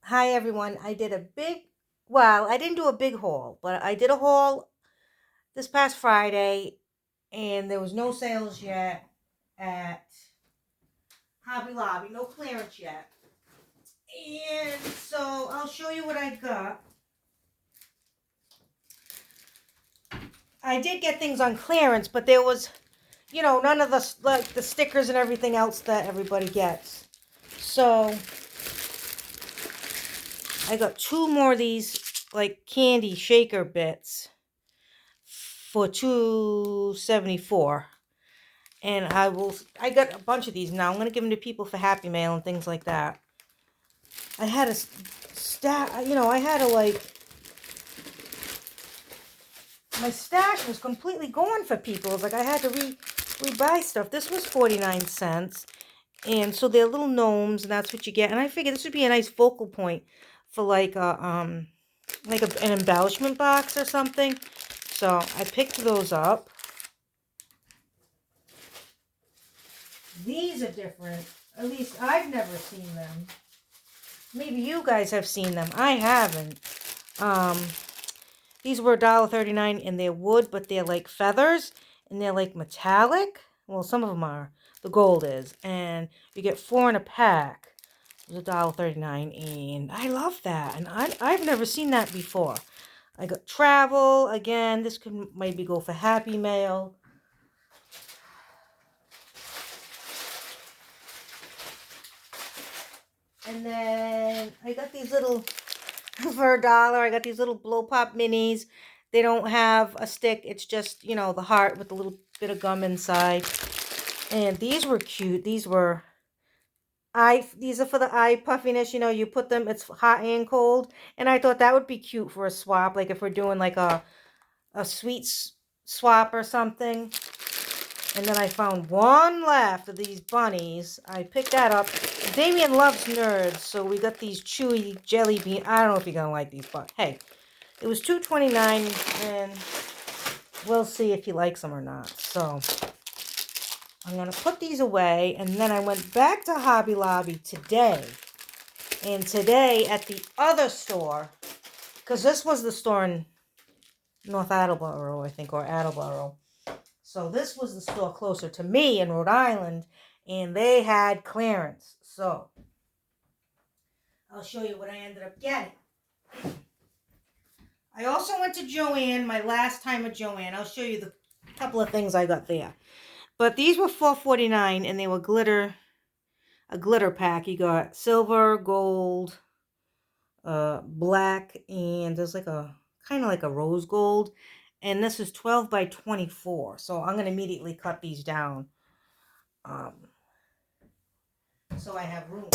Hi everyone. I didn't do a big haul, but I did a haul this past Friday and there was no sales yet at Hobby Lobby, no clearance yet. And so I'll show you what I got. I did get things on clearance, but there was, none of the stickers and everything else that everybody gets. So I got two more of these like candy shaker bits for $2.74. And I got a bunch of these now. I'm going to give them to people for Happy Mail and things like that. I had my stash was completely gone for people. It was like I had to rebuy stuff. This was 49 cents. And so they're little gnomes, and that's what you get. And I figured this would be a nice focal point for an embellishment box or something. So I picked those up. These are different. At least I've never seen them. Maybe you guys have seen them. I haven't. These were $1.39 and they're wood, but they're like feathers and they're like metallic. Well, some of them are. The gold is. And you get 4 in a pack. It was $1.39 and I love that. And I've never seen that before. I got travel. Again, this could maybe go for Happy Mail. And then I got these little, for $1, I got these little blow pop minis. They don't have a stick. It's just, the heart with a little bit of gum inside. And these were cute. These are for the eye puffiness. You put them, it's hot and cold. And I thought that would be cute for a swap. Like if we're doing like a sweet swap or something. And then I found one left of these bunnies. I picked that up. Damien loves nerds, so we got these chewy jelly bean. I don't know if you're gonna like these, but hey, it was $2.29, and we'll see if he likes them or not. So I'm gonna put these away, and then I went back to Hobby Lobby today. And today at the other store, because this was the store in North Attleboro, I think, or Attleboro. So this was the store closer to me in Rhode Island, and they had clearance. So I'll show you what I ended up getting. I also went to Joann, my last time at Joann. I'll show you the couple of things I got there. But these were $4.49, and they were a glitter pack. You got silver, gold, black, and there's like a kind of like a rose gold. And this is 12 by 24. So I'm going to immediately cut these down. So I have room.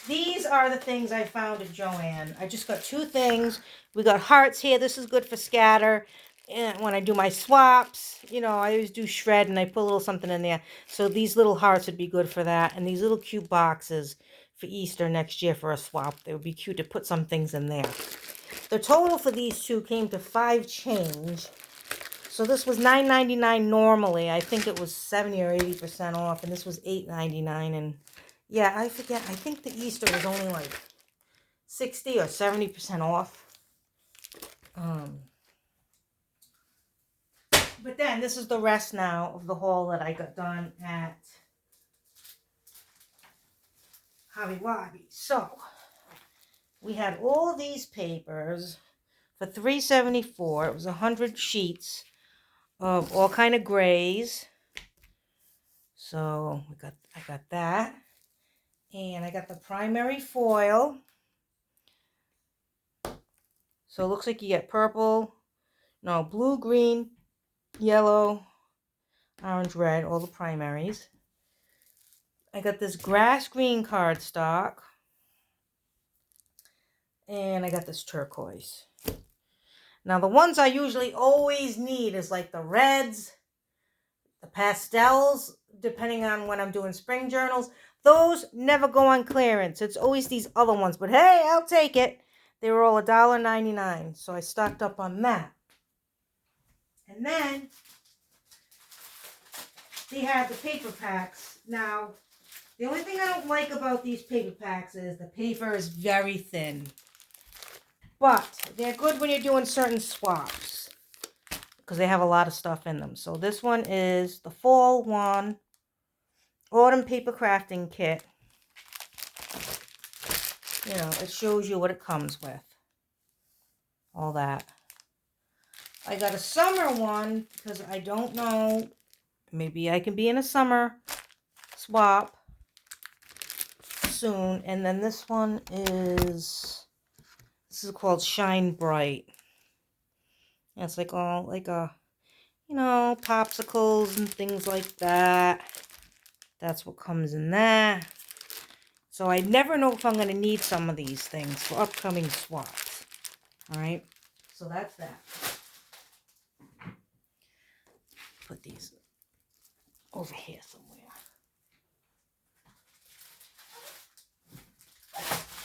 These are the things I found at Joann. I just got 2 things. We got hearts here. This is good for scatter. And when I do my swaps, I always do shred and I put a little something in there. So these little hearts would be good for that. And these little cute boxes for Easter next year for a swap. They would be cute to put some things in there. The total for these 2 came to $5 change. So this was $9.99 normally. I think it was 70 or 80% off. And this was $8.99. And yeah, I forget. I think the Easter was only like 60 or 70% off. But then this is the rest now of the haul that I got done at Hobby Lobby. So we had all these papers for $3.74. It was 100 sheets of all kind of grays. So I got that. And I got the primary foil. So it looks like you get blue, green, yellow, orange, red, all the primaries. I got this grass green cardstock. And I got this turquoise. Now the ones I usually always need is like the reds, the pastels, depending on when I'm doing spring journals. Those never go on clearance. It's always these other ones. But hey, I'll take it. They were all $1.99. So I stocked up on that. And then they have the paper packs. Now, the only thing I don't like about these paper packs is the paper is very thin. But they're good when you're doing certain swaps because they have a lot of stuff in them. So this one is the Fall One Autumn Paper Crafting Kit. You know, it shows you what it comes with. All that. I got a summer one because I don't know. Maybe I can be in a summer swap soon. And then this one is, this is called Shine Bright. And it's like all like a, you know, popsicles and things like that. That's what comes in that. So I never know if I'm going to need some of these things for upcoming swaps. Alright, so that's that. Put these over here somewhere.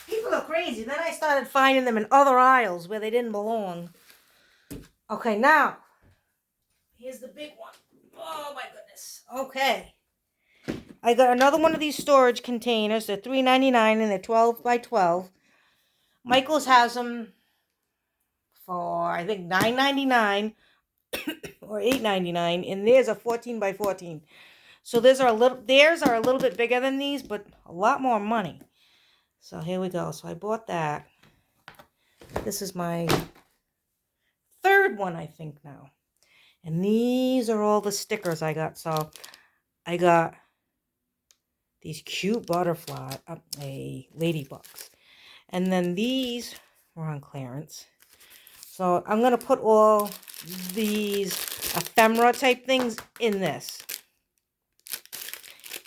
People are crazy. Then I started finding them in other aisles where they didn't belong. Okay, now, here's the big one. Oh my goodness. Okay. I got another one of these storage containers. They're $3.99 and they're 12 by 12. Michaels has them for, I think, $9.99 or $8.99, and theirs are 14 by 14. So theirs are a little bit bigger than these, but a lot more money. So here we go. So I bought that. This is my third one, I think, now. And these are all the stickers I got. So I got these cute butterfly, ladybugs. And then these were on clearance. So I'm going to put all these ephemera type things in this.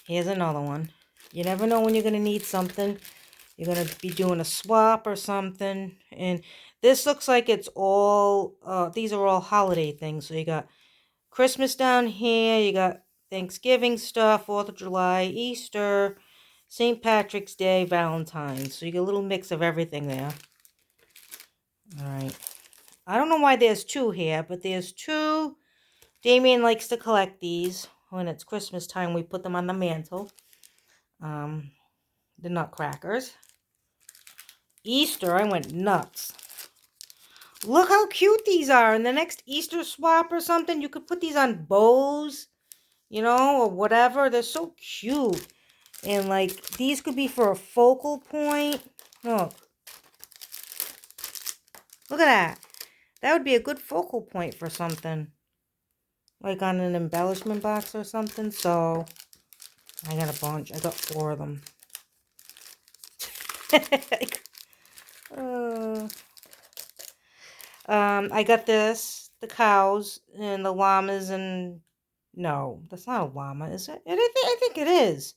Here's another one. You never know when you're going to need something. You're going to be doing a swap or something. And this looks like it's all, these are all holiday things. So you got Christmas down here. You got Thanksgiving stuff, 4th of July, Easter, St. Patrick's Day, Valentine's. So you get a little mix of everything there. Alright. I don't know why there's two here, but there's two. Damien likes to collect these. When it's Christmas time, we put them on the mantle. The nutcrackers. Easter, I went nuts. Look how cute these are. In the next Easter swap or something, you could put these on bows, you know, or whatever. They're so cute. And, like, these could be for a focal point. Look. Look at that. That would be a good focal point for something. Like on an embellishment box or something. So, I got a bunch. I got 4 of them. I got this, the cows and the llamas, and no, that's not a llama, is it? I think it is.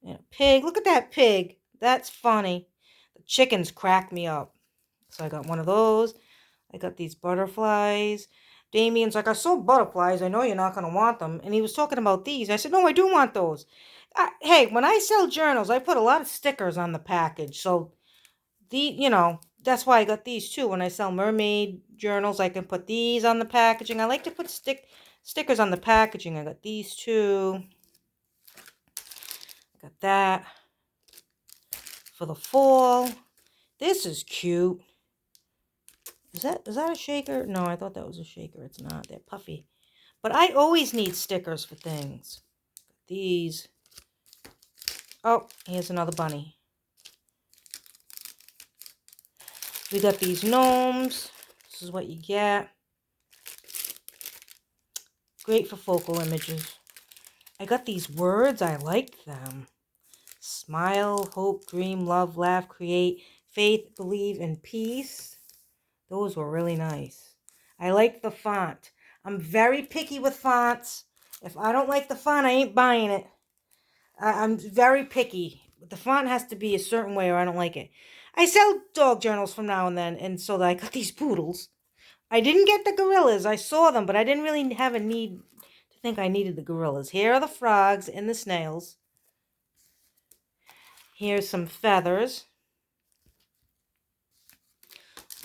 Yeah, pig. Look at that pig. That's funny. The chickens crack me up. So I got one of those. I got these butterflies. Damien's like, I saw butterflies. I know you're not going to want them. And he was talking about these. I said, no, I do want those. Hey, when I sell journals, I put a lot of stickers on the package. So, that's why I got these too. When I sell mermaid journals, I can put these on the packaging. I like to put stickers on the packaging. I got these two. I got that for the fall. This is cute. Is that a shaker? No, I thought that was a shaker. It's not. They're puffy. But I always need stickers for things. These. Oh, here's another bunny. We got these gnomes. This is what you get. Great for focal images. I got these words. I liked them. Smile, hope, dream, love, laugh, create, faith, believe, and peace. Those were really nice. I liked the font. I'm very picky with fonts. If I don't like the font, I ain't buying it. I'm very picky. The font has to be a certain way or I don't like it. I sell dog journals from now and then, and so I got these poodles. I didn't get the gorillas. I saw them, but I didn't really have a need to think I needed the gorillas. Here are the frogs and the snails. Here's some feathers.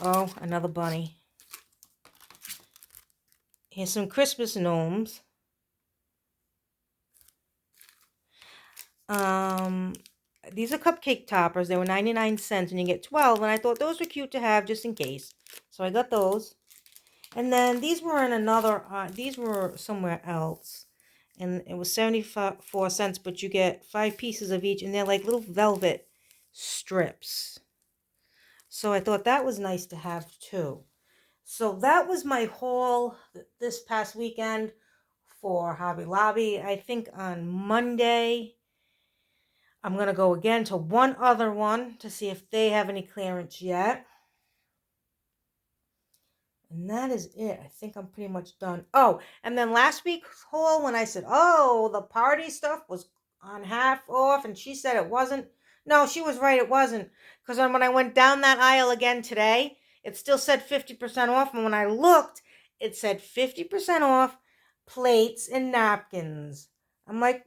Oh, another bunny. Here's some Christmas gnomes. These are cupcake toppers. They were 99 cents and you get 12. And I thought those were cute to have just in case. So I got those. And then these were in another, these were somewhere else. And it was 74 cents, but you get 5 pieces of each. And they're like little velvet strips. So I thought that was nice to have too. So that was my haul this past weekend for Hobby Lobby. I think on Monday I'm going to go again to one other one to see if they have any clearance yet. And that is it. I think I'm pretty much done. Oh, and then last week's haul when I said, oh, the party stuff was on half off and she said it wasn't. No, she was right. It wasn't. Because when I went down that aisle again today, it still said 50% off. And when I looked, it said 50% off plates and napkins. I'm like,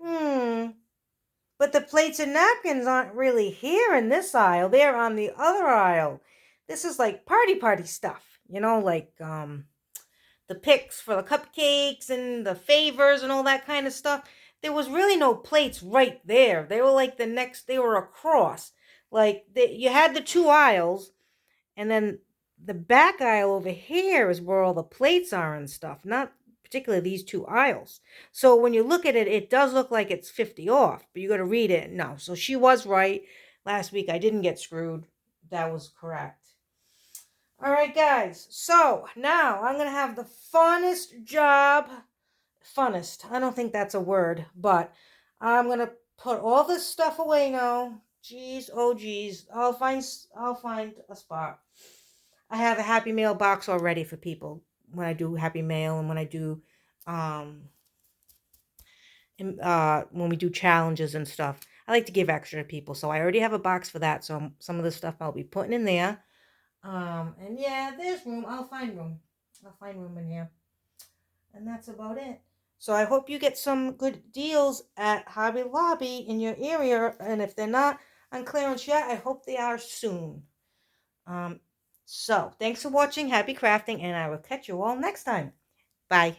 But the plates and napkins aren't really here in this aisle. They're on the other aisle. This is like party stuff, like the picks for the cupcakes and the favors and all that kind of stuff. There was really no plates right there. They were like they were across. Like you had the two aisles, and then the back aisle over here is where all the plates are and stuff, not particularly these two aisles. So when you look at it, it does look like it's 50 off, but you got to read it. No, so she was right. Last week I didn't get screwed. That was correct. All right, guys. So now I'm going to have the funnest job. Funnest. I don't think that's a word, but I'm going to put all this stuff away now. Jeez, oh geez. I'll find a spot. I have a Happy Mail box already for people when I do Happy Mail and when I do when we do challenges and stuff. I like to give extra to people, so I already have a box for that. So some of the stuff I'll be putting in there. And yeah, there's room. I'll find room. I'll find room in here. And that's about it. So I hope you get some good deals at Hobby Lobby in your area. And if they're not on clearance yet, I hope they are soon. So thanks for watching. Happy crafting. And I will catch you all next time. Bye.